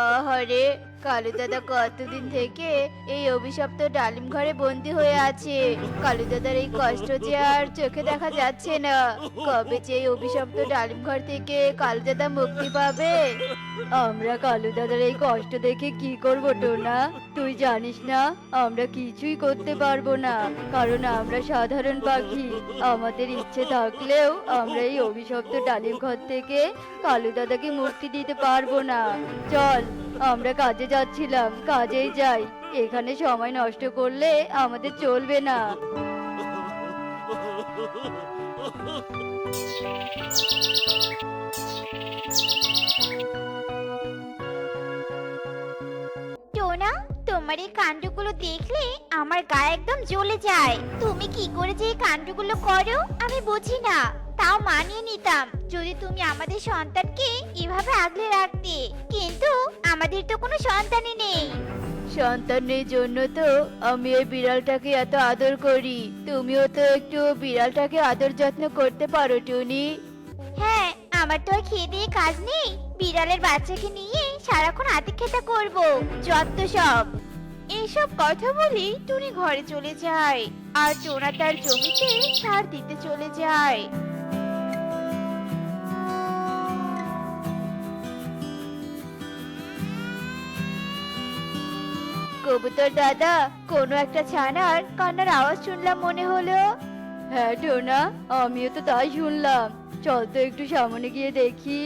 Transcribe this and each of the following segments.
আহারে, কালু দাদা কতদিন থেকে এই অভিশপ্ত ডালিম ঘরে বন্দি হয়ে আছে। কালু দাদার এই কষ্ট যে আর চোখে দেখা যাচ্ছে না। কবে যে এই অভিশপ্ত ডালিম ঘর থেকে কালু দাদা মুক্তি পাবে? আমরা কালু দাদার এই কষ্ট দেখে কি করব টোনা? তুই জানিস না আমরা কিছুই করতে পারবো না, কারণ আমরা সাধারণ পাখি। আমাদের ইচ্ছে থাকলেও আমরা এই অভিশপ্ত ডালিম ঘর থেকে কালু দাদাকে মুক্তি দিতে পারবো না। চল, আমরা কাজে যাচ্ছিলাম, কাজেই যাই। এখানে সময় নষ্ট করলে আমাদের চলবে না। টোনা, তোমার এই কাণ্ডগুলো দেখলে আমার গায়ে একদম জ্বলে যায়। তুমি কি করে যে এই কাণ্ডগুলো করো আমি বুঝি না। তাও মানিয়ে নিতাম যদি তুমি আমাদের সন্তানকে এভাবে আগলে রাখতে, কিন্তু আমাদের তো কোনো সন্তানই নেই। সন্তানের জন্য তো আমি এই বিড়ালটাকে এত আদর করি। তুমিও তো একটু বিড়ালটাকে আদর যত্ন করতে পারো টুনি। হ্যাঁ, আমার তো আর খেয়ে দিয়ে কাজ নেই। বিড়ালের বাচ্চাকে নিয়ে সারাক্ষণ হাতে খেতা করবো, যত সব। এইসব কথা বলি টুনি ঘরে চলে যায় আর টোনা তার জমিতে সার দিতে চলে যায়। কবুতর দাদা, কোনো একটা ছানার কান্নার আওয়াজ শুনলাম মনে হলো। হ্যাঁ টোনা, আমিও তো তাই শুনলাম। চল তো একটু সামনে গিয়ে দেখি।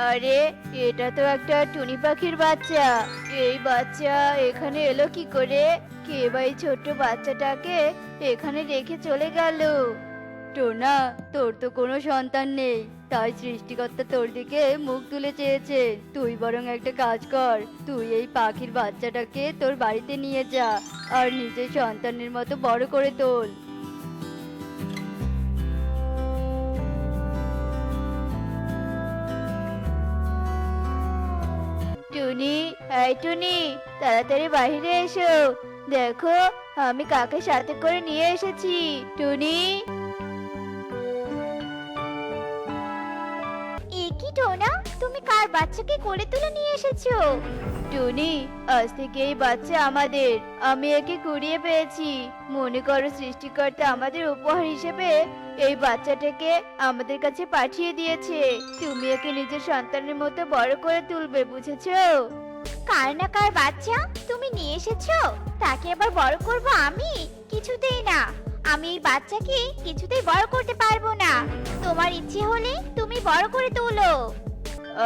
আরে, এটা তো একটা টুনি পাখির বাচ্চা। এই বাচ্চা এখানে এলো কি করে? কে বা এই ছোট্ট বাচ্চাটাকে এখানে রেখে চলে গেল? টোনা, তোর তো কোনো সন্তান নেই, তাই সৃষ্টিকর্তা তোর দিকে মুখ তুলে চেয়েছে। তুই বরং একটা কাজ কর, তুই এই পাখির বাচ্চাটাকে তোর বাড়িতে নিয়ে যা আর নিজের সন্তানের মতো বড় করে তোল। টুনি, এই টুনি, তাড়াতাড়ি বাইরে এসো। দেখো, আমি কাকে সাথে করে নিয়ে এসেছি। টুনি। এ কি টোনা, তুমি কার বাচ্চাকে কোলে তুলে নিয়ে এসেছো? টুনি, আজ থেকে এই বাচ্চা আমাদের। আমি একে কুড়িয়ে পেয়েছি। মনে করো সৃষ্টিকর্তা আমাদের উপহার হিসেবে এই বাচ্চাটাকে আমাদের কাছে পাঠিয়ে দিয়েছে। তুমি একে নিজের সন্তানের মতো বড় করে তুলবে, বুঝেছো? কার না কার বাচ্চা তুমি নিয়ে এসেছো, তাকে আবার বড় করব আমি? কিছুতেই না। আমি এই বাচ্চাকে কিছুতেই বড় করতে পারবো না। তোমার ইচ্ছে হলে তুমি বড় করে তোলো।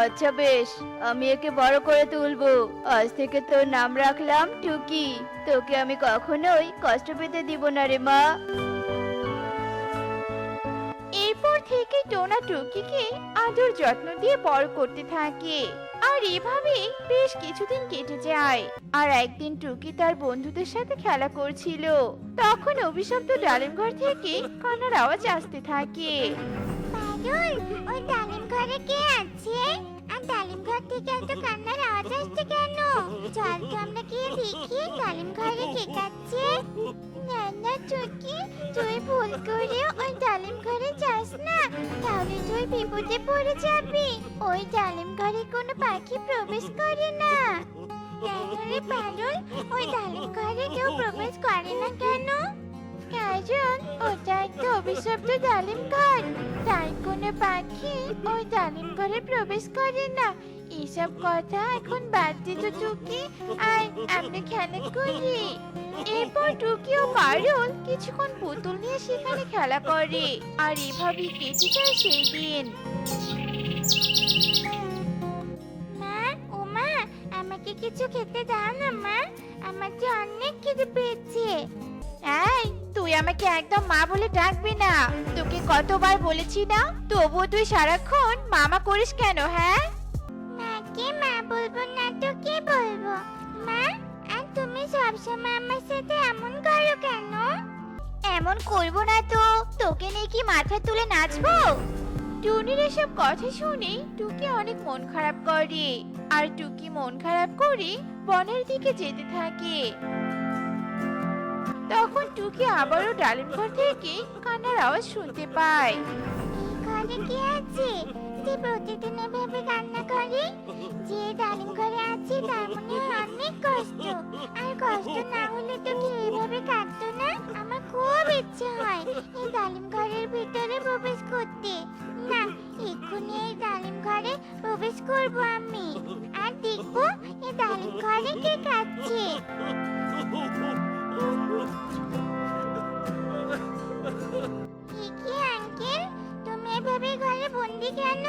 আচ্ছা বেশ, আমি একে বড় করে তুলবো। আজ থেকে তোর নাম রাখলাম টুকি। তোকে আমি কখনোই কষ্ট পেতে দিব না রে মা। এরপর থেকে টোনা টুকিকে আদর যত্ন দিয়ে বড় করতে থাকে। আর এভাবে বেশ কিছুদিন কেটে যায়। আর একদিন টুকি তার বন্ধুদের সাথে খেলা করছিল। তখন অভিশপ্ত ডালিম ঘর থেকে কান্নার আওয়াজ আসতে থাকে। পারুল, ওই ডালিম ঘরে কে আছে? আর ডালিম ঘর থেকে এত কান্নার আওয়াজ আসছে কেন? চল তো আমরা গিয়ে দেখি ডালিম ঘরে কে কাচ্ছে। না না টুকি, তুই ভুল করে ওই ডালিম ঘরে যাস না, তাহলে তুই বিপদে পড়ে যাবি। ওই ডালিম ঘরে কোনো পাখি প্রবেশ করে না। কেন রে পারুল, ওই ডালিম ঘরে কেউ প্রবেশ করে না কেন? কারণ ওটা একটা অভিশপ্ত ডালিম ঘর, তাই কোনো পাখি ওই ডালিম ঘরে প্রবেশ করে না। এসব কথা এখন বাদ দিত টুকি, আর আমরা খেলা করি। এরপর টুকি ও পারুল কিছুক্ষণ পুতুল নিয়ে সেখানে খেলা করে। আর এভাবেই কেটে যায় সেই দিন। মা, ও মা, আমাকে কিছু খেতে দাও না মা, আমার যে অনেক খিদে পেয়েছে। এই, তুই আমাকে একদম মা বলে ডাকবি না। তোকে কতবার বলেছি না, তবুও তুই সারাক্ষণ মামা করিস কেন? হ্যাঁ, মাকে মা বলবো না তো কি বলবো? মা, আর তুমি সবসময় আমার সাথে এমন করো কেন? এমন করবো না তো তোকে নিয়ে কি মাথা তুলে নাচবো? টুনির এসব কথা শুনে টুকি অনেক মন খারাপ করে। আর টুকি মন খারাপ করে বনের দিকে যেতে থাকে। তখন টুকি আবারও ডালিম ঘর থেকে কান্নার আওয়াজ শুনতে পায়। ঘরে কি আছে যে প্রতিদিন এভাবে কান্না করে? যে ডালিম ঘরে আছে তার মনে হয় অনেক কষ্ট, আর কষ্ট না হলে তো কেউ এভাবে কাঁদতো না। আমার খুব ইচ্ছে হয় এই ডালিম ঘরের ভিতরে প্রবেশ করতে। না, এক্ষুনি এই ডালিম ঘরে প্রবেশ করব আমি, আর দেখবো এই ডালিম ঘরে কে কাঁদছে। কি আঙ্কেল, তুমি এভাবে ঘরে বন্দি কেন?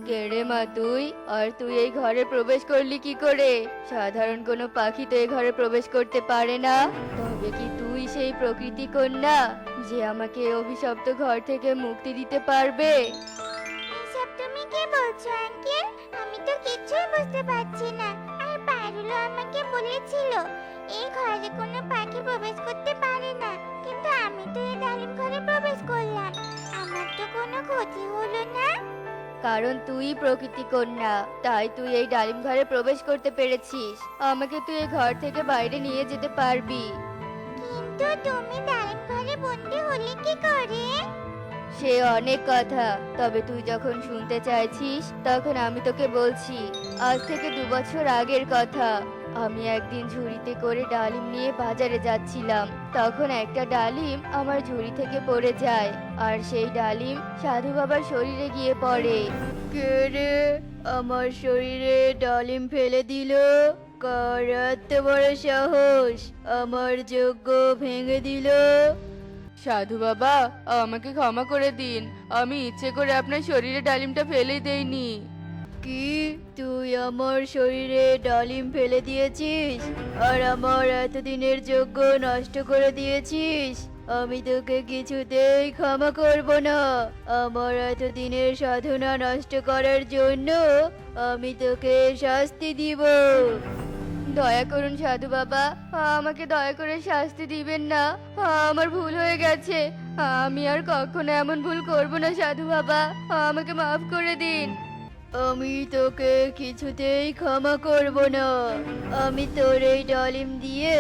কে রে মা তুই? আর তুই এই ঘরে প্রবেশ করলি কি করে? সাধারণ কোনো পাখি তো এই ঘরে প্রবেশ করতে পারে না। তবে কি তুই সেই প্রকৃতি কন্যা যে আমাকে এই অভিশপ্ত ঘর থেকে মুক্তি দিতে পারবে? এসব তুমি কি বলছো আঙ্কেল? আমি তো কিছুই বুঝতে পারছি না। আর পারুলও আমাকে বলেছিল এই ঘরে কোনো পাখি প্রবেশ করতে পারে না, কিন্তু আমি তো এই ডালিম ঘরে প্রবেশ করলাম। আমার তো কোনো ক্ষতি হলো না। কারণ তুই প্রকৃতি কন্যা, তাই তুই এই ডালিম ঘরে প্রবেশ করতে পেরেছিস। আমাকে তুই এই ঘর থেকে বাইরে নিয়ে যেতে পারবি। কিন্তু তুমি ডালিম ঘরে বন্দি হলে কি করে? সে অনেক কথা, তবে তুই যখন শুনতে চাইছিস তখন আমি তোকে বলছি। আজ থেকে 2 বছর আগের কথা। আমি একদিন ঝুড়িতে করে ডালিম নিয়ে বাজারে যাচ্ছিলাম। তখন একটা ডালিম আমার ঝুড়ি থেকে পড়ে যায়, আর সেই ডালিম সাধু বাবার শরীরে গিয়ে পড়ে। কে রে আমার শরীরে ডালিম ফেলে দিল? কার এত বড় সাহস আমার যজ্ঞ ভেঙে দিল? সাধু বাবা, আমাকে ক্ষমা করে দিন। আমি ইচ্ছে করে আপনার শরীরে ডালিমটা ফেলে দেইনি। কি তুই আমার শরীরে ডালিম ফেলে দিয়েছিস আর আমার এতদিনের যজ্ঞ নষ্ট করে দিয়েছিস? আমি তোকে কিছুতেই ক্ষমা করব না। আমার এতদিনের সাধনা নষ্ট করার জন্য আমি তোকে শাস্তি দিব। দয়া করুন সাধু বাবা, আমাকে দয়া করে শাস্তি দিবেন না। আমার ভুল হয়ে গেছে। আমি আর কখনো এমন ভুল করব না সাধু বাবা, আমাকে মাফ করে দিন। আমি তোকে কিছুতেই ক্ষমা করব না। আমি তোর এই ডালিম দিয়ে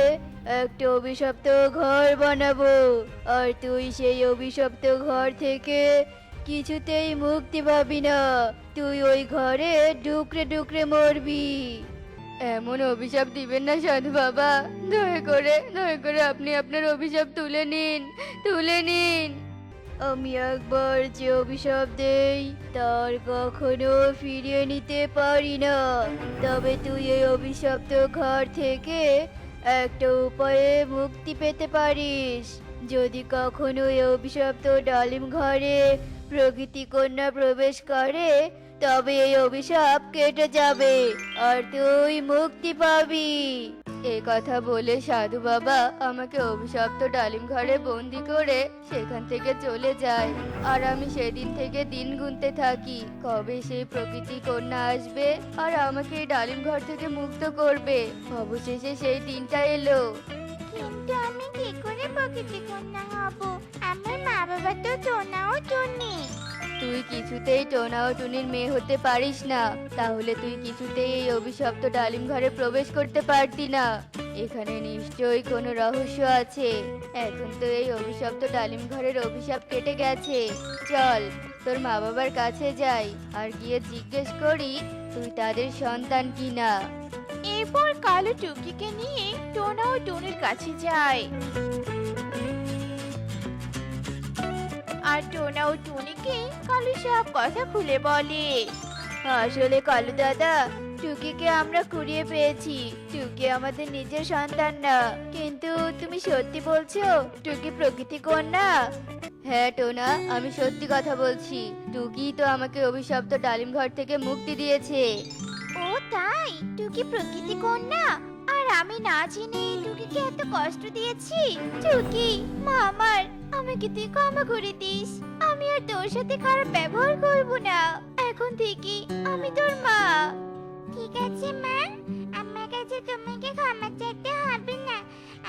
একটা অভিশপ্ত ঘর বানাবো, আর তুই সেই অভিশপ্ত ঘর থেকে কিছুতেই মুক্তি পাবি না। তুই ওই ঘরে ডুকরে ডুকরে মরবি। এমন অভিশাপ দিবেন না সাধু বাবা, দয়া করে আপনি আপনার অভিশাপ তুলে নিন, তুলে নিন। আমি একবার যে অভিশাপ দেই তার কখনো ফিরিয়ে নিতে পারি না। তবে তুই এই অভিশপ্ত ঘর থেকে একটা উপায়ে মুক্তি পেতে পারিস। যদি কখনো এই অভিশপ্ত ডালিম ঘরে প্রকৃতি কন্যা প্রবেশ করে তবে এই অভিশাপ কেটে যাবে আর তুই মুক্তি পাবি। এই কথা বলে সাধু বাবা আমাকে অভিশপ্ত ডালিম ঘরে বন্দি করে সেখান থেকে চলে যায়। আর আমি সেদিন থেকে দিন গুনতে থাকি কবে সেই প্রকৃতি কন্যা আসবে আর আমাকে এই ডালিম ঘর থেকে মুক্ত করবে। অবশেষে সেই দিনটা এলো। কিন্তু আমি কি করে প্রকৃতি কন্যা হব? আমার মা বাবা তো টোনা ও টুনি। তুই কিছুতেই টোনা ও টুনির মেয়ে হতে পারিস না, তাহলে তুই কিছুতেই এই অভিশপ্ত ডালিম ঘরে প্রবেশ করতে পারতি না। এখানে নিশ্চয়ই কোনো রহস্য আছে। এখন তো এই অভিশপ্ত ডালিম ঘরের অভিশাপ কেটে গেছে। চল তোর মা বাবার কাছে যাই আর গিয়ে জিজ্ঞেস করি তুই তাদের সন্তান কিনা। এরপর কালু টুকিকে নিয়ে টোনা ও টুনির কাছে যায়। আর টোনা ও টুনিকে কালু সব কথা খুলে বলে। আসলে কালু দাদা, টুকিকে আমরা কুড়িয়ে পেয়েছি। টুকি আমাদের নিজের সন্তান না। কিন্তু তুমি সত্যি বলছো টুকি প্রকৃতি কন্যা? হ্যাঁ টোনা, আমি সত্যি কথা বলছি। টুকি তো আমাকে অভিশপ্ত ডালিম ঘর থেকে মুক্তি দিয়েছে। ও তাই? টুকি প্রকৃতি কন্যা? আর আমি না জেনে টুকিকে এত কষ্ট দিয়েছি। টুকি মা আমার, আমাকে তুই ক্ষমা করে দিস। আমি আর তোর সাথে খারাপ ব্যবহার করব না। এখন থেকে আমি তোর মা। ঠিক আছে মা, আমার কাছে তোমাকে ক্ষমা চাইতে হবে না।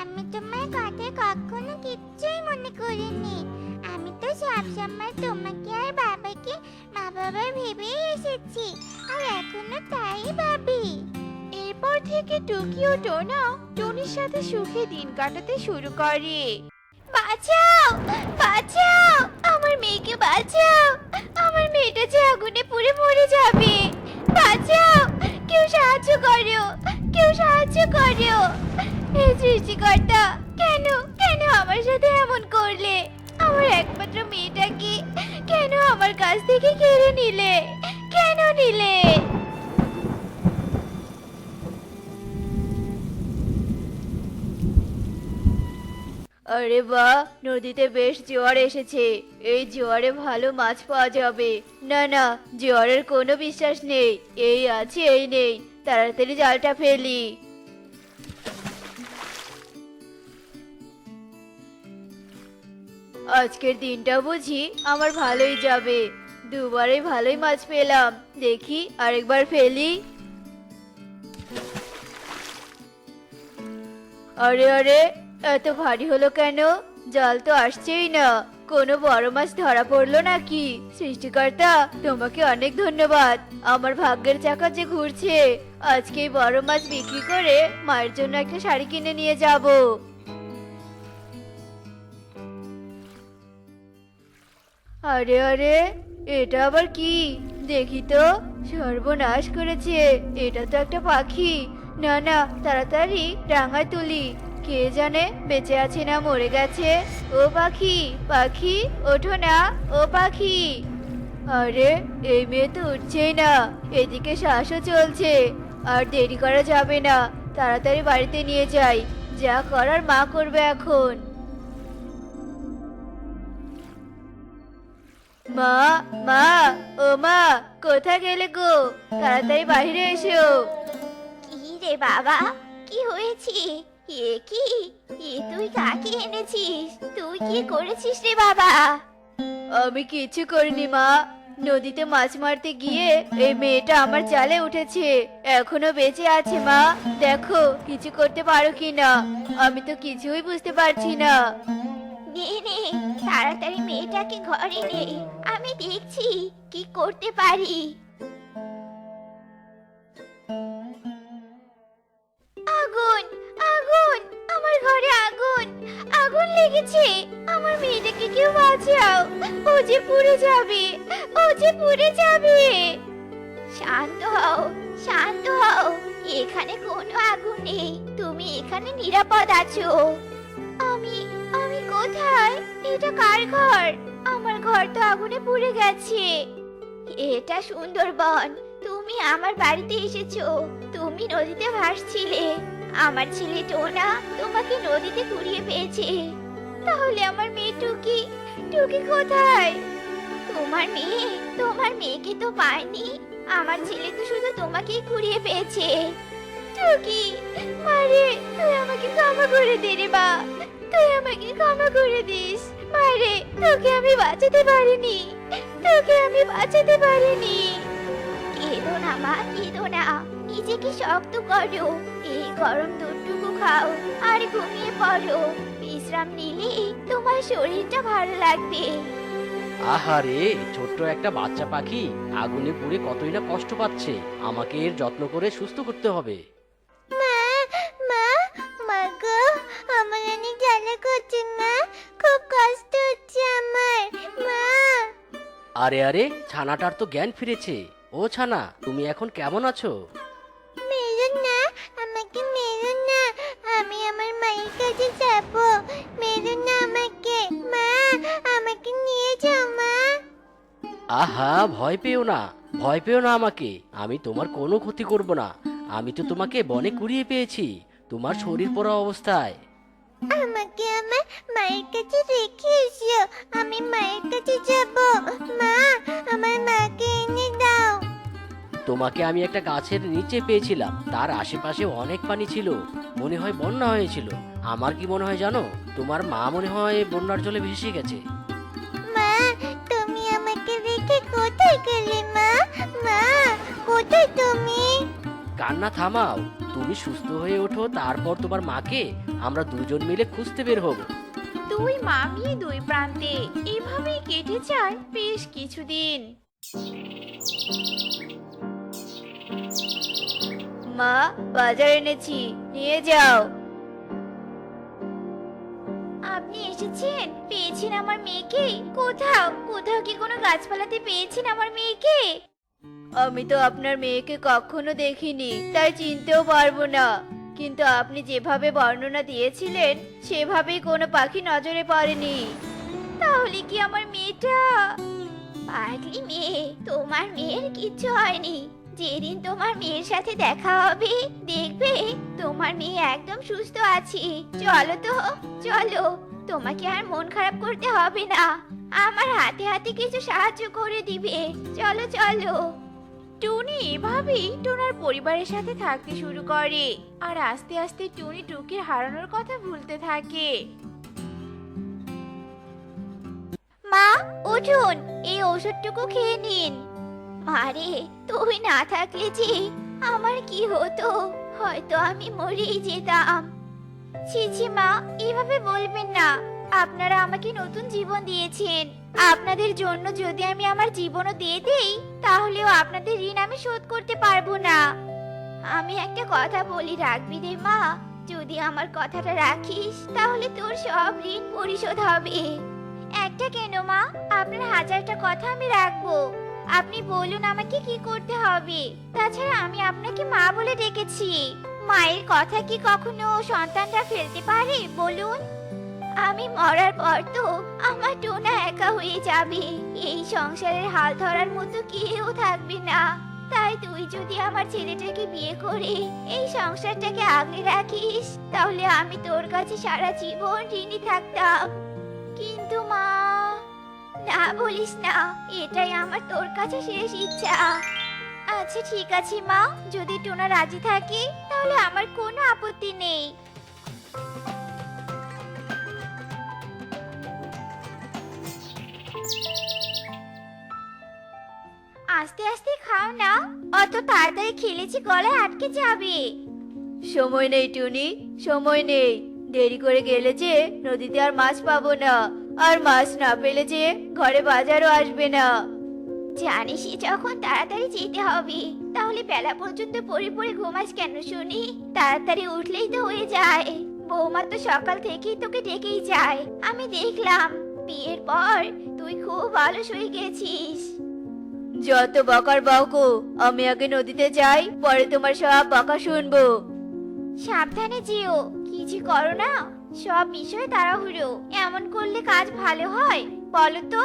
আমি তোমার কথা কখনো কিচ্ছুই মনে করিনি। আমি তো সবসময় তোমাকে আর বাবাকে মা বাবা ভেবেই এসেছি, আর এখনো তাই ভাবি। এরপর থেকে টুকি ও টোনা টুনি টুনির সাথে সুখে দিন কাটাতে শুরু করে। বাঁচাও, বাঁচাও, আমার মেয়েকে বাঁচাও, আমার মেয়েটা যে আগুনে পুড়ে মরে যাবে। বাঁচাও, কেউ সাহায্য করো, কেউ সাহায্য করো। হে সৃষ্টিকর্তা, কেন কেন আমার সাথে এমন করলে? আমার একমাত্র মেয়েটাকে কেন আমার কাছ থেকে কেড়ে নিলে? কেন নিলে? আরে বাহ, নদীতে বেশ জোয়ার এসেছে। এই জোয়ারে ভালো মাছ পাওয়া যাবে। না না, জোয়ারের কোনো বিশ্বাস নেই। এই আছে এই নেই, তাড়াতাড়ি জালটা ফেলি। আজকের দিনটা বুঝি আমার ভালোই যাবে। দুবারে ভালোই মাছ পেলাম। দেখি আরেকবার ফেলি। আরে আরে, এত ভারী হলো কেন? জাল তো আসছেই না। কোনো বড় মাছ ধরা পড়লো নাকি? সৃষ্টিকর্তা, তোমাকে অনেক ধন্যবাদ। আমার ভাগ্যের চাকা যে ঘুরছে। আজকে এই বড় মাছ বিক্রি করে মায়ের জন্য একটা শাড়ি কিনে নিয়ে যাব। আরে আরে, এটা আবার কি? দেখি তো। সর্বনাশ করেছে, এটা তো একটা পাখি। না না, তাড়াতাড়ি ডাঙায় তুলি। কে জানে বেঁচে আছে না মরে গেছে। ও পাখি, পাখি, ওঠো না। ও পাখি। আরে, এই মেয়ে তো উঠছেই না। এদিকে শ্বাসও চলছে। আর দেরি করা যাবে না, তাড়াতাড়ি বাড়িতে নিয়ে যাই। যা করার মা করবে এখন। মা, মা, ও মা, কোথায় গেলে গো? তাড়াতাড়ি বাইরে এসো। কি রে বাবা, কি হয়েছে? এ কি? এ তুই কাকে এনেছিস? তুই কি করেছিস রে বাবা? আমি কিছু করিনি মা। নদীতে মাছ মারতে গিয়ে এই মেয়েটা আমার জালে উঠেছে। এখনো বেঁচে আছে মা। দেখো কিছু করতে পারো কিনা। আমি তো কিছুই বুঝতে পারছি না। নে নে, তাড়াতাড়ি মেয়েটাকে ঘরে নে, আমি দেখছি কি করতে পারি। আগুন, আগুন, আমার ঘরে আগুন, আগুন লেগেছে। আমার মেয়েটাকে কেউ বাঁচাও, ও যে পুড়ে যাবে, ও যে পুড়ে যাবে। শান্ত হও, শান্ত হও, এখানে কোনো আগুন নেই, তুমি এখানে নিরাপদ আছো। আমি আমি কোথায়? এটা কার ঘর? আমার ঘর তো আগুনে পুড়ে গেছে। এটা সুন্দরবন। তুমি আমার বাড়িতে এসেছো। তুমি নদীতে ভাসছিলে। আমার ছেলে টোনা তোমাকে নদীতে কুড়িয়ে পেয়েছে। তাহলে আমার মেয়ে টুকি, টুকি কোথায়? তোমার মেয়েকে তো পাইনি। আমার ছেলে তো শুধু তোমাকেই কুড়িয়ে পেয়েছে। টুকি, মারে, তুই আমাকে ক্ষমা করে দে রে বা। তুই আমাকে ক্ষমা করে দিস। মারে, তোকে আমি বাঁচাতে পারিনি, তোকে আমি বাঁচাতে পারিনি। কেঁদো না মা, কেঁদো না, নিজেকে শক্ত করো। এই গরম দুধটুকু খাও আর ঘুমিয়ে পড়ো। বিশ্রাম নিলে তোমার শরীরটা ভালো লাগবে। আহারে, ছোট্ট একটা বাচ্চা পাখি আগুনে পুড়ে কতই না কষ্ট পাচ্ছে। আমাকে এর যত্ন করে সুস্থ করতে হবে। মা, মা, মা গো, আমার অনেক জ্বালা করছে মা, খুব কষ্ট হচ্ছে আমার মা। আরে আরে, ছানাটার তো জ্ঞান ফিরেছে। ও ছানা, তুমি এখন কেমন আছো? মেরো না, আমাকে মেরো না, আমি আমার মায়ের কাছে যাব। মেরো না আমাকে মা, আমাকে নিয়ে যাও মা। আহা, ভয় পেও না, ভয় পেও না আমাকে। আমি তোমার কোনো ক্ষতি করব না। আমি তো তোমাকে বনে কুড়িয়ে পেয়েছি, তোমার শরীর পোড়া অবস্থায়। আমাকে আমার মায়ের কাছে রেখে এসো, আমি মায়ের কাছে যাব। মা, আমার মাকে এনে দাও। তোমাকে আমি একটা গাছের নিচে পেয়েছিলাম, তার আশেপাশে অনেক পানি ছিল। মনে হয় বন্যা হয়েছিল। আমার কি মনে হয় জানো, তোমার মা মনে হয় বন্যার জলে ভেসে গেছে। মা, তুমি আমাকে রেখে কোথায় গেলে মা? মা, কোথায় তুমি? কান্না থামাও, তুমি সুস্থ হয়ে ওঠো, তারপর তোমার মাকে আমরা দুজন মিলে খুঁজতে বের হব। দুই মামি দুই প্রান্তে এভাবেই কেটে যায় বেশ কিছুদিন। মা, বাজার এনেছি, নিয়ে যাও। আপনি এসেছেন, পেয়েছেন আমার মেয়েকে? কোথাও কোথাও কি কোনো গাছপালাতে পেয়েছেন আমার মেয়েকে? আমি তো আপনার মেয়েকে কখনো দেখিনি, তাই চিনতেও পারবো না। কিন্তু আপনি যেভাবে বর্ণনা দিয়েছিলেন সেভাবেই কোনো পাখি নজরে পড়েনি। তাহলে কি আমার মেয়েটা? পাগলি মেয়ে, তোমার মেয়ের কিচ্ছু হয়নি। যেদিন তোমার মেয়ের সাথে দেখা হবে দেখবে তোমার মেয়ে একদম সুস্থ আছে। চলো তো, চলো, তোমাকে আর মন খারাপ করতে হবে না। আমার হাতে হাতে কিছু সাহায্য করে দিবে। চলো চলো। টুনি এভাবেই টোনার পরিবারের সাথে থাকতে শুরু করে আর আস্তে আস্তে টুনি টুকির হারানোর কথা ভুলতে থাকে। মা, উঠুন, এই ওষুধটুকু খেয়ে নিন। মারে, তুই না থাকলে যে আমার কি হতো, হয়তো আমি মরেই যেতাম। ছি ছি মা, এভাবে বলবেন না। আপনারা আমাকে নতুন জীবন দিয়েছেন। আপনাদের জন্য যদি আমি আমার জীবনও দিয়ে দেই তাহলেও আপনাদের ঋণ আমি শোধ করতে পারবো না। আমি একটা কথা বলি, রাখবি রে মা? যদি আমার কথাটা রাখিস তাহলে তোর সব ঋণ পরিশোধ হবে। একটা কেন মা, আপনার হাজারটা কথা আমি রাখবো। আপনি বলুন আমাকে কি করতে হবে। তাছাড়া আমি আপনাকে মা বলে ডেকেছি। মায়ের কথা কি কখনো সন্তানরা ফেলতে পারে বলুন? আমি মরার পর তো আমার টোনা একা হয়ে যাবে। এই সংসারের হাল ধরার মতো কেউ থাকবে না। তাই তুই যদি আমার ছেলেটাকে বিয়ে করে এই সংসারটাকে আগলে রাখিস তাহলে আমি তোর কাছে সারা জীবন ঋণী থাকতাম। কিন্তু মা, না বলিস না, এটাই আমার তোর কাছে শেষ ইচ্ছা। আচ্ছা ঠিক আছে মা, যদি টোনা রাজি থাকে তাহলে আমার কোনো আপত্তি নেই। আস্তে আস্তে খাও না, অত তাড়াতাড়ি খেলেছি গলায় আটকে যাবে। সময় নেই টুনি, সময় নেই। দেরি করে গেলে যে নদীতে আর মাছ পাবো না, আর মাছ না পেলে যে ঘরে বাজারও আসবে না। জানিসই যখন তাড়াতাড়ি যেতে হবে তাহলে বেলা পর্যন্ত পড়ে পড়ে ঘুমাস কেন শুনি? তাড়াতাড়ি উঠলেই তো হয়ে যায়। বৌমা তো সকাল থেকেই তোকে ডেকেই যায়। আমি দেখলাম বিয়ের পর তুই খুব অলস হয়ে গেছিস। যত বকার বকো, আমি আগে নদীতে যাই, পরে তোমার সব বকা শুনবো। সাবধানে যেও, কিছু করো না। সব বিষয়ে তাড়াহুড়ো, এমন করলে কাজ ভালো হয় বলো তো?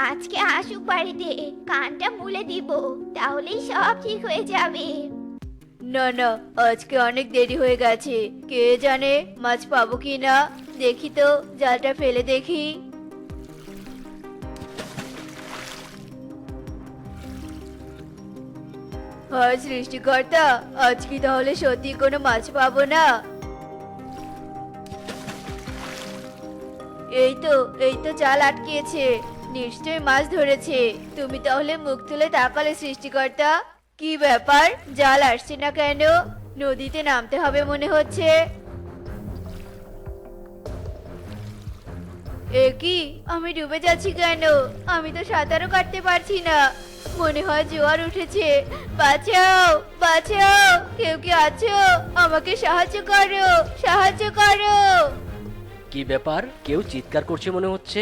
আজকে আসুক বাড়িতে, কানটা মুলে দিব, তাহলেই সব ঠিক হয়ে যাবে। না না, আজকে অনেক দেরি হয়ে গেছে। কে জানে মাছ পাবো কি না। দেখি তো, জালটা ফেলে দেখি। হয় সৃষ্টিকর্তা, আজ কি তাহলে সত্যি কোনো মাছ পাবো না? এই তো জাল আটকিয়েছে, নিশ্চয়ই মাছ ধরেছে। তুমি তাহলে মুখ তুলে তাকালে সৃষ্টিকর্তা। কি ব্যাপার, জাল আসছে না কেন? নদীতে নামতে হবে মনে হচ্ছে। এ কি, আমি ডুবে যাচ্ছি কেন? আমি তো সাঁতারও কাটতে পারছি না। মনে হয় জোয়ার উঠেছে। বাঁচাও, বাঁচাও, কেউ কি আছো? আমাকে সাহায্য করো, সাহায্য করো। কি ব্যাপার, কেউ চিৎকার করছে মনে হচ্ছে।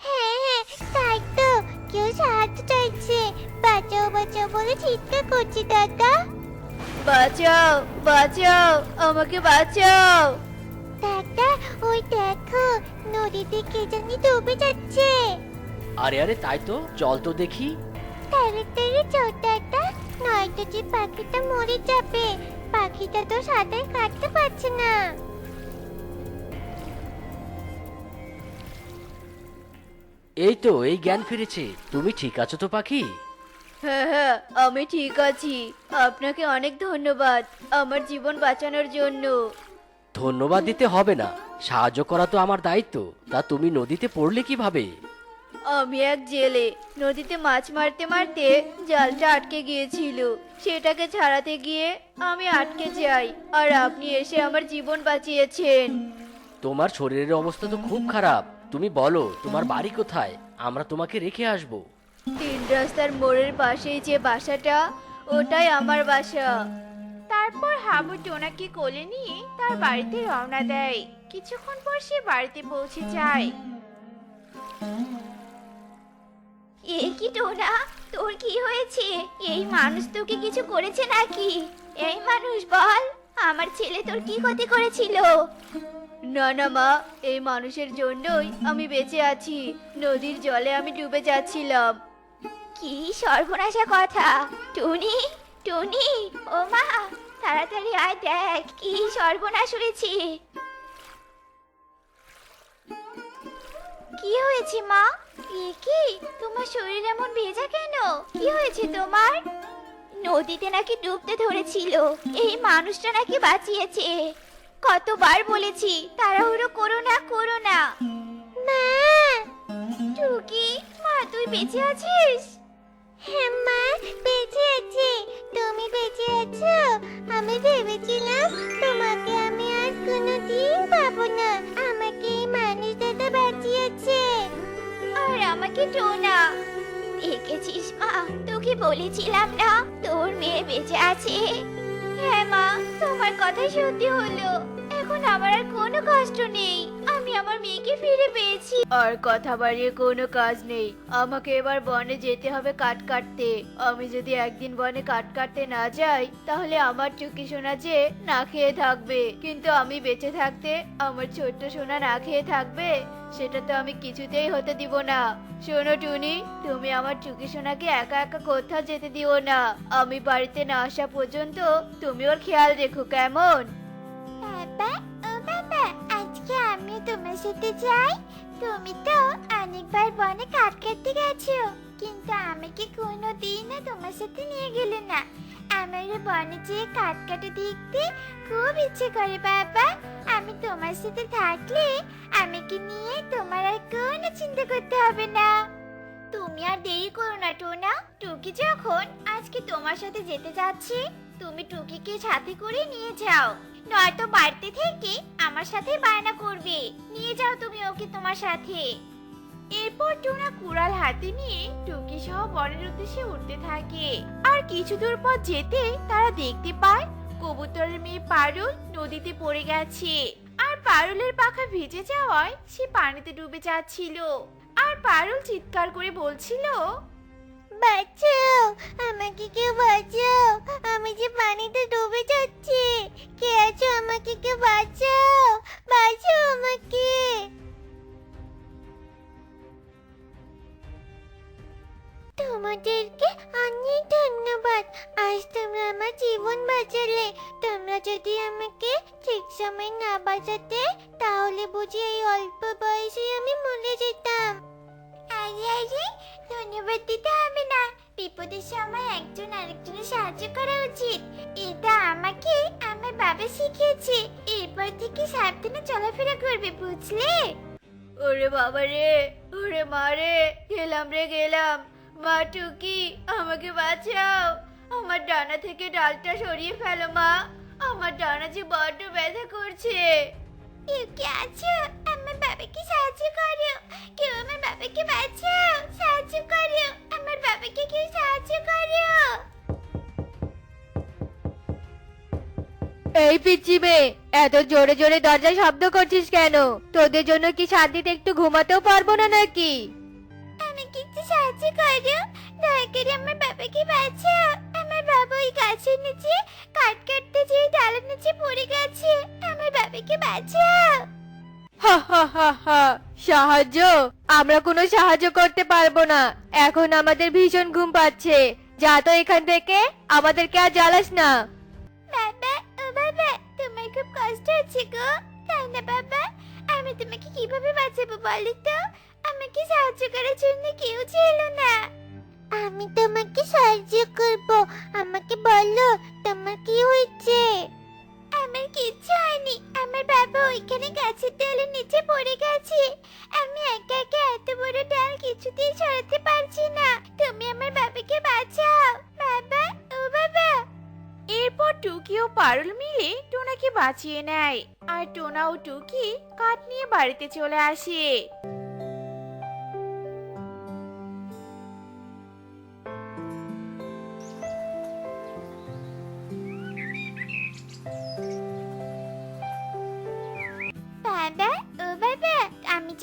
হ্যাঁ হ্যাঁ, তাই তো, কেউ সাহায্য চাইছে। বাঁচাও বাঁচাও বলে চিৎকার করছি দাদা। বাঁচাও, বাঁচাও, আমাকে বাঁচাও। দাদা, ওই দেখো, নদীতে কে জানি ডুবে যাচ্ছে। আরে আরে, তাই তো, চল তো দেখি। তাড়াতাড়ি চল দাদা, নয়তো যে পাখিটা মরে যাবে। পাখিটা তো সাঁতার কাটতে পারছে না। এই তো, এই জ্ঞান ফিরেছে। তুমি ঠিক আছো তো পাখি? হ্যাঁ হ্যাঁ, আমি ঠিক আছি। আপনাকে অনেক ধন্যবাদ আমার জীবন বাঁচানোর জন্য। ধন্যবাদ দিতে হবে না, সাহায্য করা তো আমার দায়িত্ব। তা তুমি নদীতে পড়লে কিভাবে? আমি এক জেলে, নদীতে মাছ মারতে মারতে জালটা আটকে গিয়েছিল। সেটাকে ছাড়াতে গিয়ে আমি আটকে যাই, আর আপনি এসে আমার জীবন বাঁচিয়েছেন। তোমার শরীরের অবস্থা তো খুব খারাপ। তুমি বলো তোমার বাড়ি কোথায়, আমরা তোমাকে রেখে আসবো। 3 রাস্তার মোড়ের পাশেই যে বাসাটা, ওটাই আমার বাসা। তার তারপর হাবু টোনাকে কোলে নিয়ে তার বাড়িতে রওনা দেয়। কিছুক্ষণ পর সে বাড়িতে পৌঁছে যায়। এ কি টোনা, তোর কি হয়েছে? এই মানুষ তোকে কিছু করেছে নাকি? এই মানুষ বল, আমার ছেলে তোর কি ক্ষতি করেছিল? না না মা, এই মানুষের জন্যই আমি বেঁচে আছি। নদীর জলে আমি ডুবে যাচ্ছিলাম। কি সর্বনাশা কথা! টুনি, টুনি, ও মা, তাড়াতাড়ি আয়, দেখ কি সর্বনাশ হয়েছে। কি হয়েছে মা? এ কি, তোমার শরীর এমন ভেজা কেন? কি হয়েছে তোমার? নদীতে নাকি ডুবতে ধরেছিল, এই মানুষটা নাকি বাঁচিয়েছে। কতবার বলেছি তাড়াহুড়ো করো না, করো না। মা, টুকি, মা তুই বেঁচে আছিস? হ্যাঁ মা, বেঁচে আছি। তুমি বেঁচে আছো? আমি ভেবেছিলাম তোমাকে আমি আর কোনোদিন পাবো না। আমাকে এই মানুষ দাদা বাঁচিয়েছে। আর আমাকে টোনা। দেখেছিস মা, তোকে বলেছিলাম না তোর মেয়ে বেঁচে আছে। হ্যাঁ মা, তোমার কথা সত্যি হলো। এখন আমার আর কোনো কষ্ট নেই, আমি আমার মেয়েকে ফিরে পেয়েছি। আর কথা বাড়িয়ে কোনো কাজ নেই, আমাকে এবার বনে যেতে হবে কাঠ কাটতে। আমি যদি একদিন বনে কাঠ কাটতে না যাই, তাহলে আমার চুকি সোনা যে না খেয়ে থাকবে। কিন্তু আমি বেঁচে থাকতে আমার ছোট্ট সোনা না খেয়ে থাকবে, সেটা তো আমি কিছুতেই হতে দিব না। শোনো টুনি, তুমি আমার চুকি সোনাকে একা একা কোথাও যেতে দিও না। আমি বাড়িতে না আসা পর্যন্ত তুমি ওর খেয়াল রেখো, কেমন? বাবা, ও বাবা, আজকে আমিও তোমার সাথে যাই। তুমি তো অনেকবার বনে কাঠ কাটতে গেছো, কিন্তু আমাকে কোনোদিনও তোমার সাথে নিয়ে গেলে না। আমারও বনে যেয়ে কাঠ কাটা দেখতে খুব ইচ্ছে করে বাবা। আমি তোমার সাথে থাকলে আমাকে নিয়ে তোমার আর কোনো চিন্তা করতে হবে না। তুমি আর দেরি করো না টোনা। টুকি যখন আজকে তোমার সাথে যেতে যাচ্ছে, তুমি টুকিকে সাথে করে নিয়ে যাও। নয়তো বাড়িতে থেকে আমার সাথে বায়না করবে। নিয়ে যাও তুমি ওকে তোমার সাথে। এরপর টোনা কুড়াল হাতে নিয়ে টুকি সহ বনের উদ্দেশ্যে উঠতে থাকে। আর কিছু দূর পর যেতে তারা দেখতে পায় কবুতরের মেয়ে পারুল নদীতে পড়ে গেছে। আর পারুলের পাখা ভিজে যাওয়ায় সে পানিতে ডুবে যাচ্ছিল। আর পারুল চিৎকার করে বলছিল, বাঁচাও, আমাকে কেউ বাঁচাও, আমি যে পানিতে ডুবে যাচ্ছি। কে আছো, আমাকে কেউ বাঁচাও, বাঁচাও আমাকে। তোমাদেরকে অনেক ধন্যবাদ, আজ তোমরা আমার জীবন বাঁচালে। তোমরা যদি আমাকে ঠিক সময় না বাঁচাতে, তাহলে বুঝি এই অল্প বয়সে আমি মরে যেতাম। আরে আরে, ধন্যবাদ দিতে হবে না। বিপদের সময় একজন আরেকজনের সাহায্য করা উচিত। এটা আমাকে আমার বাবা শিখিয়েছে। এরপর থেকে সাবধানে চলাফেরা করবে, বুঝলে? ওরে বাবা রে, ওরে মা রে, গেলাম রে গেলাম। মা টুকি, আমাকে বাঁচাও। আমার ডানা থেকে ডালটা সরিয়ে ফেলো মা, আমার ডানা যে বড্ড ব্যথা করছে। কেউ কি আছো? আমার বাবাকে সাহায্য করো। কেউ আমার বাবাকে বাঁচাও, সাহায্য করো। আমার বাবাকে কেউ সাহায্য করো। এই পিচ্চি মেয়ে, এত জোরে জোরে দরজায় শব্দ করছিস কেন? তোদের জন্য কি শান্তিতে একটু ঘুমাতেও পারবো না নাকি? আমাকে একটু সাহায্য করো, দয়া করে আমার বাবাকে বাঁচাও। আমার বাবা ওই গাছের নিচে কাঠ কাটতে যেয়ে ডালের নিচে পড়ে গেছে। আমার বাবাকে বাঁচাও। হা হা হা হা, সাহায্য? আমরা কোনো সাহায্য করতে পারবো না। এখন আমাদের ভীষণ ঘুম পাচ্ছে। যা তো এখান থেকে, আমাদেরকে আর জ্বালাস না। বাবা, ও বাবা, তোমার খুব কষ্ট হচ্ছে গো, তাই না বাবা? আমি তোমাকে কিভাবে বাঁচাবো বলো তো? আমাকে সাহায্য করার জন্য কেউ ছিল না। আমি তোমাকে সাহায্য করব। আমাকে বলো তোমার কি হয়েছে? আমার কিচ্ছু হয়নি। আমার বাবা ওইখানে গাছের ডালের নিচে পড়ে গেছে। আমি একা একা এত বড় ডাল কিছুতেই সরাতে পারছি না। তুমি আমার বাবাকে বাঁচাও। বাবা, ও বাবা। এরপর টুকি ও পারুল মিলে টোনাকে বাঁচিয়ে নেয়। আর টোনা ও টুকি কাঠ নিয়ে বাড়িতে চলে আসে।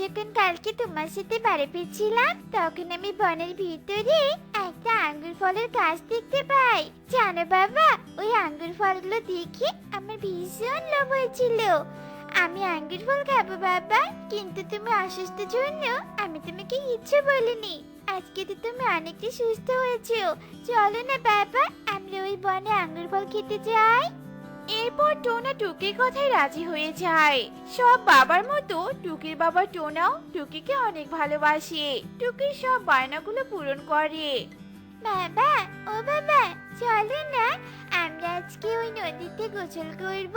যখন কালকে তোমার সাথে বাড়ি ফিরছিলাম তখন আমি বনের ভিতরে একটা আঙ্গুর ফলের গাছ দেখতে পাই। জানো বাবা, ওই আঙ্গুর ফলগুলো দেখে আমার ভীষণ লোভ হয়েছিল। আমি আঙ্গুর ফল খাবো বাবা, কিন্তু তুমি অসুস্থ জন্য আমি তোমাকে কিচ্ছু বলিনি। আজকে তো তুমি অনেকটা সুস্থ হয়েছো। চলো না বাবা, আমরা ওই বনে আঙ্গুর ফল খেতে যাই। এরপর টোনা টুকির কথায় রাজি হয়ে যায়। সব বাবার মতো টুকির বাবা টোনাও টুকিকে অনেক ভালোবাসে। টুকির সব বায়নাগুলো পূরণ করে। বাবা, ও বাবা, চলো না আমরা আজকে ওই নদীতে গোসল করব।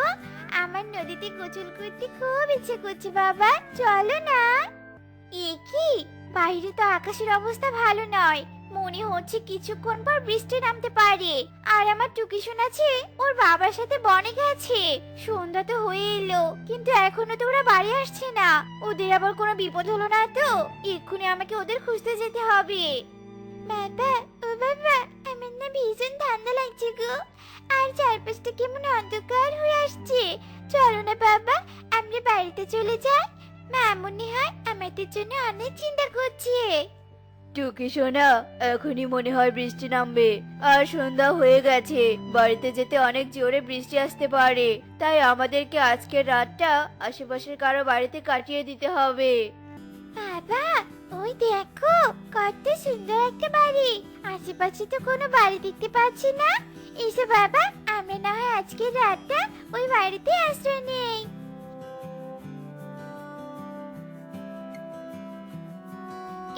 আমার নদীতে গোসল করতে খুব ইচ্ছে করছে বাবা, চলো না। এ কি, বাইরে তো আকাশের অবস্থা ভালো নয়, মনে হচ্ছে কিছুক্ষণ পর বৃষ্টি নামতে পারে। আর আমার টুকি শোনাচ্ছে ওর বাবার সাথে বনে গেছে। সন্ধ্যা তো হয়ে এলো, কিন্তু এখনো তো ওরা বাড়ি আসছে না। ওদের আবার কোনো বিপদ হলো না তো? এক্ষুনি আমাকে ওদের খুঁজতে যেতে হবে। বাবা, ও বাবা, আমার না ভীষণ ঠান্ডা লাগছে গো। আর চারপাশটা কেমন অন্ধকার হয়ে আসছে। চলো না বাবা, আমরা বাড়িতে চলে যাই। মা মনে হয় আমাদের জন্য অনেক চিন্তা করছে। টুকি সোনা, এখনই মনে হয় বৃষ্টি নামবে। আর সন্ধ্যা হয়ে গেছে, বাড়িতে যেতে অনেক জোরে বৃষ্টি আসতে পারে। তাই আমাদেরকে আজকের রাতটা আশেপাশের কারো বাড়িতে কাটিয়ে দিতে হবে। বাবা, ওই দেখো কত সুন্দর একটা বাড়ি। আশেপাশে তো কোনো বাড়ি দেখতে পাচ্ছি না। এসো বাবা, আমরা না হয় আজকের রাতটা ওই বাড়িতে আশ্রয় নেই।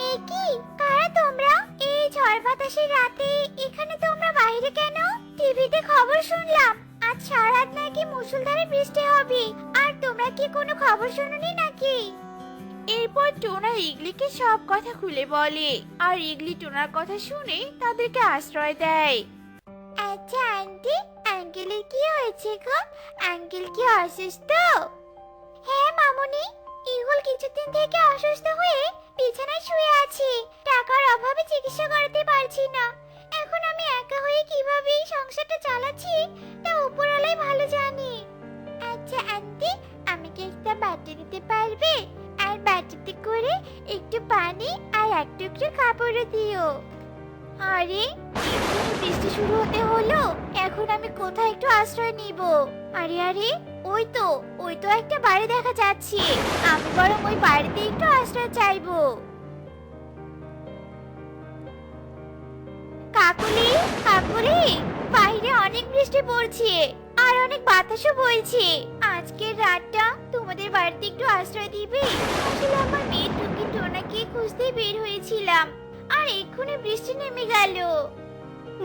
এ কি, কারা তোমরা? এই ঝড় বাতাসের রাতে এখানে তোমরা বাইরে কেন? টিভিতে খবর শুনলাম আজ সারা রাত নাকি মুষলধারে বৃষ্টি হবে। আর তোমরা কি কোনো খবর শুনোনি নাকি? এরপর টোনা ইগলিকে সব কথা খুলে বলে। আর ইগলি টোনার কথা শুনে তাদেরকে আশ্রয় দেয়। আচ্ছা আন্টি, আঙ্কেলের কি হয়েছে গো? আঙ্কেল কি অসুস্থ? হ্যাঁ মামুনি, ইগল কিছুদিন থেকে অসুস্থ হয়ে বিছানায় শুয়ে আছে। টাকার অভাবে চিকিৎসা করাতে পারছি না। এখন আমি একা হয়ে কিভাবে এই সংসারটা চালাচ্ছি তা উপরওয়ালাই ভালো জানে। আচ্ছা আন্টি, আমাকে একটা বাটি দিতে পারবে? আর বাটিতে করে একটু পানি আর এক টুকরো কাপড়ও দিও। আরে, এক্ষুনি বৃষ্টি শুরু হতে হলো, এখন আমি কোথায় একটু আশ্রয় নিব? আরে আরে, ওই তো একটা বাড়ি দেখা যাচ্ছে। আমি বরং ওই বাড়িতে একটু আশ্রয় চাইবো। কাকুলি, কাকুলি, বাইরে অনেক বৃষ্টি পড়ছে আর অনেক বাতাসও বইছে। আজকের রাতটা তোমাদের বাড়িতে একটু আশ্রয় দিবে? আসলে আমার মেয়ে টুকি টোনাকে খুঁজতে বের হয়েছিলাম, আর এক্ষুনি বৃষ্টি নেমে গেল।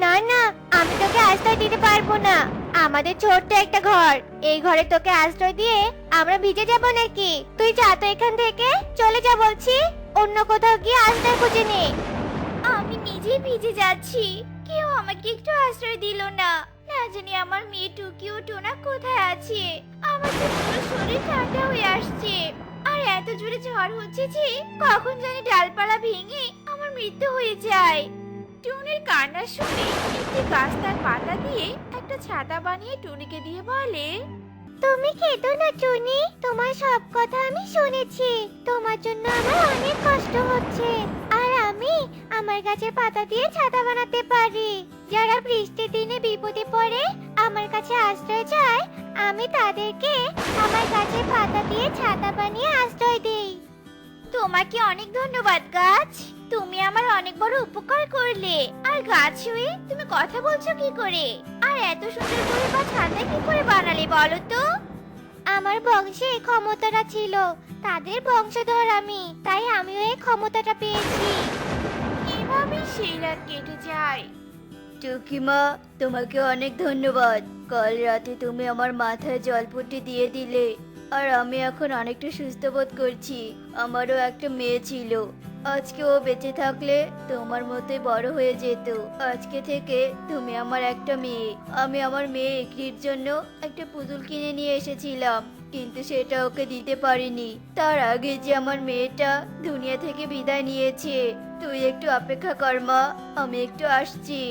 না না, আমি তোকে আশ্রয় দিতে পারবো না। আমাদের ছোট্ট একটা ঘর, এই ঘরে তোকে আশ্রয় দিয়ে আমরা ভিজে যাব নাকি? তুই যা তো এখান থেকে, চলে যা বলছি। অন্য কোথাও গিয়ে আশ্রয় খুঁজে নে। আমি নিজেই ভিজে যাচ্ছি, কেউ আমাকে একটু আশ্রয় দিল না। না জানি আমার মেয়ে টুকি ও টোনা কোথায় আছে। আমার তো পুরো শরীর ঠান্ডা হয়ে আসছে। আর এত জোরে ঝড় হচ্ছে যে কখন জানি ডালপালা ভেঙে আমার মৃত্যু হয়ে যায়। টুনির কান্না শুনে একটি গাছ তার পাতা দিয়ে একটা ছাতা বানিয়ে টুনিকে দিয়ে বলে, তুমি কেঁদো না টুনি, তোমার সব কথা আমি শুনেছি। তোমার জন্য আমার অনেক কষ্ট হচ্ছে। আর আমি আমার গাছের পাতা দিয়ে ছাতা বানাতে পারি। যারা বৃষ্টির দিনে বিপদে পড়ে আমার কাছে আশ্রয় চায়, আমি তাদেরকে আমার গাছের পাতা দিয়ে ছাতা বানিয়ে আশ্রয় দেই। তোমাকে অনেক ধন্যবাদ গাছ, তুমি আমার অনেক বড় উপকার করলে। আর গাছ হয়ে তুমি কথা বলছো কি করে? আর এত সুন্দর করে বা ছাতা কি করে বানালে বলো তো? আমার বংশে এই ক্ষমতাটা ছিল, তাদের বংশধর আমি, তাই আমিও এই ক্ষমতাটা পেয়েছি। এভাবে সেই রাত কেটে যায়। টুকিমা, তোমাকে অনেক ধন্যবাদ। কাল রাতে তুমি আমার মাথায় জলপট্টি দিয়ে দিলে, আর আমি এখন অনেকটা সুস্থ বোধ করছি। আমারও একটা মেয়ে ছিল, আজকে ও বেঁচে থাকলে তোমার মতোই বড় হয়ে যেত। আজকে থেকে তুমি আমার একটা মেয়ে। আমি আমার মেয়ে ইকরির জন্য একটা পুতুল কিনে নিয়ে এসেছিলাম, কিন্তু সেটা ওকে দিতে পারিনি। তার আগে যে আমার মেয়েটা দুনিয়া থেকে বিদায় নিয়েছে। তুই একটু অপেক্ষা কর মা, আমি একটু আসছি।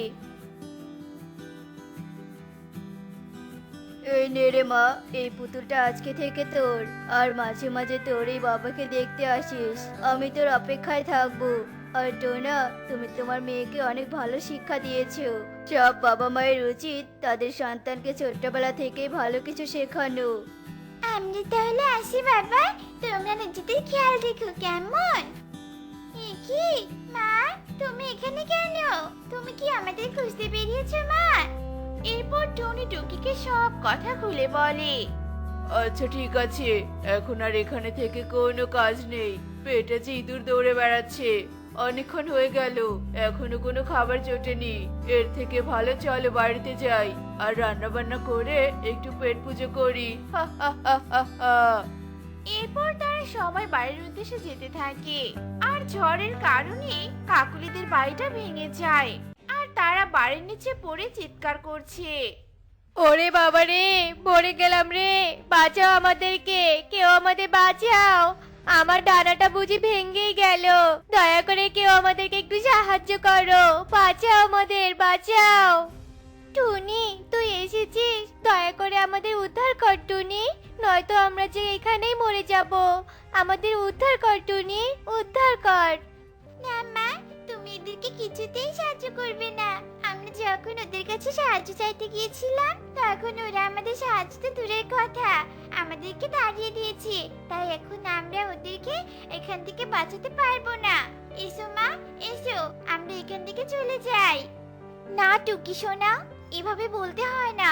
এই নে রে মা, এই পুতুলটা আজকে থেকে তোর। আর মাঝে মাঝে তোর এই বাবাকে দেখতে আসিস, আমি তোর অপেক্ষায় থাকবো। আর টোনা, তুমি তোমার মেয়েকে অনেক ভালো শিক্ষা দিয়েছো। সব বাবা মায়ের উচিত তাদের সন্তানকে ছোট্টবেলা থেকেই ভালো কিছু শেখানো। আমরা তাহলে আসি বাবা, তোমরা নিজেদের খেয়াল রেখো কেমন? এ কি মা, তুমি এখানে কেন? তুমি কি আমাদের খুঁজতে বেরিয়েছো মা? এরপর টনি টুকিকে সব কথা খুলে বলে। আচ্ছা ঠিক আছে, এখন আর এখানে থেকে কোনো কাজ নেই। পেটে যে ইঁদুর দৌড়ে বেড়াচ্ছে, অনেকক্ষণ হয়ে গেল, এখনো কোনো খাবার জোটেনি। এর থেকে ভালো চলো বাড়িতে যাই, আর রান্না বান্না করে একটু পেট পুজো করি। হা হা হা হা হা। এরপর তারা সবাই বাড়ির উদ্দেশ্যে যেতে থাকে। আর ঝড়ের কারণে কাকুলিদের বাড়িটা ভেঙে যায়, আর তারা বাড়ির নিচে পড়ে চিৎকার করছে। ওরে বাবা রে, পড়ে গেলাম রে, বাঁচাও আমাদেরকে, কেউ আমাদের বাঁচাও। আমার ডানাটা বুঝি ভেঙেই গেল, দয়া করে কেউ আমাদেরকে একটু সাহায্য করো, বাঁচাও আমাদের, বাঁচাও। টুনি, তুই এসেছিস, দয়া করে আমাদের উদ্ধার কর টুনি, নয়তো আমরা যে এখানেই মরে যাব। আমাদের উদ্ধার কর টুনি, উদ্ধার কর। না মা, তুমি এদেরকে কিছুতেই সাহায্য করবে না। আমরা যখন ওদের কাছে সাহায্য চাইতে গিয়েছিলাম, তখন ওরা আমাদের সাহায্য তো দূরের কথা, আমাদেরকে তাড়িয়ে দিয়েছে। তাই এখন আমরা ওদেরকে এখান থেকে বাঁচাতে পারবো না। এসো মা, এসো, আমরা এখান থেকে চলে যাই। না টুকি সোনা, এভাবে বলতে হয় না।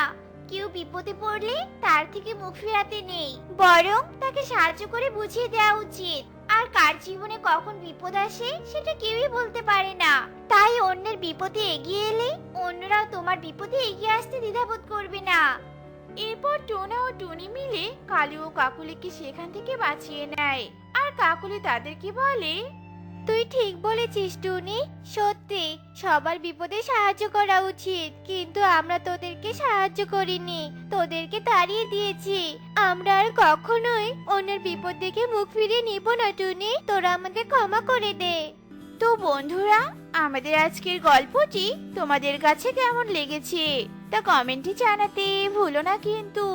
কেউ বিপদে পড়লে তার থেকে মুখ ফেরাতে নেই, বরং তাকে সাহায্য করে বুঝিয়ে দেওয়া উচিত। আর কার জীবনে কখন বিপদ আসে সেটা কেউই বলতে পারে না। তাই অন্যের বিপদে এগিয়ে এলে অন্যরাও তোমার বিপদে এগিয়ে আসতে দ্বিধাবোধ করবে না। এরপর টোনা ও টুনি মিলে কালু ও কাকুলিকে সেখান থেকে বাঁচিয়ে নেয়। আর কাকুলি তাদেরকে বলে, তুই ঠিক বলেছিস টুনি, সত্যি সবার বিপদে সাহায্য করা উচিত, কিন্তু আমরা তোদেরকে সাহায্য করিনি, তোদেরকে তাড়িয়ে দিয়েছি। আমরা আর কখনোই অন্যের বিপদ দেখে মুখ ফিরিয়ে নিব না টুনি, তোরা আমাদের ক্ষমা করে দে। তো বন্ধুরা, আমাদের আজকের গল্পটি তোমাদের কাছে কেমন লেগেছে তা কমেন্টে জানাতে ভুলো না কিন্তু।